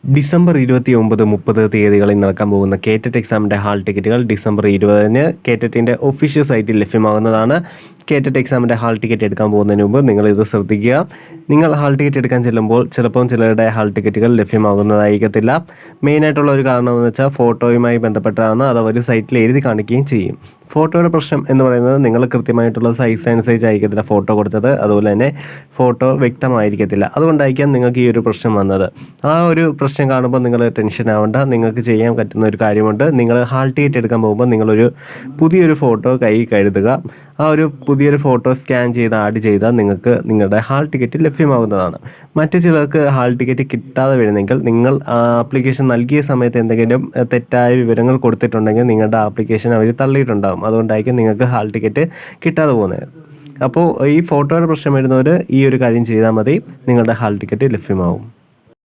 December 29, 30 തീയതികളിൽ നടക്കാൻ പോകുന്ന കേറ്ററ്റ് എക്സാമിൻ്റെ ഹാൾ ടിക്കറ്റുകൾ ഡിസംബർ 20-ന് കേറ്ററ്റിൻ്റെ ഒഫീഷ്യൽ സൈറ്റിൽ ലഭ്യമാകുന്നതാണ്. കേറ്ററ്റ് എക്സാമിൻ്റെ ഹാൾ ടിക്കറ്റ് എടുക്കാൻ പോകുന്നതിന് മുമ്പ് നിങ്ങളിത് ശ്രദ്ധിക്കുക. നിങ്ങൾ ഹാൾ ടിക്കറ്റ് എടുക്കാൻ ചെല്ലുമ്പോൾ ചിലപ്പോൾ ചിലരുടെ ഹാൾ ടിക്കറ്റുകൾ ലഭ്യമാകുന്നതായിരിക്കത്തില്ല. മെയിനായിട്ടുള്ള ഒരു കാരണമെന്ന് വെച്ചാൽ ഫോട്ടോയുമായി ബന്ധപ്പെട്ടാണ് അത് അവർ സൈറ്റിൽ എഴുതി കാണിക്കുകയും ചെയ്യും. ഫോട്ടോയുടെ പ്രശ്നം എന്ന് പറയുന്നത് നിങ്ങൾ കൃത്യമായിട്ടുള്ള സൈസ് അനുസരിച്ച് ആയിരിക്കത്തില്ല ഫോട്ടോ കൊടുത്തത്, അതുപോലെ തന്നെ ഫോട്ടോ വ്യക്തമായിരിക്കത്തില്ല. അതുകൊണ്ടായിരിക്കാം നിങ്ങൾക്ക് ഈ ഒരു പ്രശ്നം വന്നത്. ആ ഒരു പ്രശ്നം കാണുമ്പോൾ നിങ്ങൾ ടെൻഷൻ ആവേണ്ട. നിങ്ങൾക്ക് ചെയ്യാൻ പറ്റുന്ന ഒരു കാര്യമുണ്ട്. നിങ്ങൾ ഹാൾ ടിക്കറ്റ് എടുക്കാൻ പോകുമ്പോൾ നിങ്ങളൊരു പുതിയൊരു ഫോട്ടോ കയ്യിൽ കരുതുക. ആ ഒരു പുതിയൊരു ഫോട്ടോ സ്കാൻ ചെയ്ത് ആഡ് ചെയ്താൽ നിങ്ങൾക്ക് നിങ്ങളുടെ ഹാൾ ടിക്കറ്റ് ലഭ്യമാകുന്നതാണ്. മറ്റു ചിലർക്ക് ഹാൾ ടിക്കറ്റ് കിട്ടാതെ വരുന്നെങ്കിൽ നിങ്ങൾ ആപ്ലിക്കേഷൻ നൽകിയ സമയത്ത് എന്തെങ്കിലും തെറ്റായ വിവരങ്ങൾ കൊടുത്തിട്ടുണ്ടെങ്കിൽ നിങ്ങളുടെ ആപ്ലിക്കേഷൻ അവർ തള്ളിയിട്ടുണ്ടാകും. അതുകൊണ്ടായിരിക്കും നിങ്ങൾക്ക് ഹാൾ ടിക്കറ്റ് കിട്ടാതെ പോകുന്നത്. അപ്പോൾ ഈ ഫോട്ടോയുടെ പ്രശ്നം വരുന്നവർ ഈ ഒരു കാര്യം ചെയ്താൽ മതി, നിങ്ങളുടെ ഹാൾ ടിക്കറ്റ് ലഭ്യമാവും.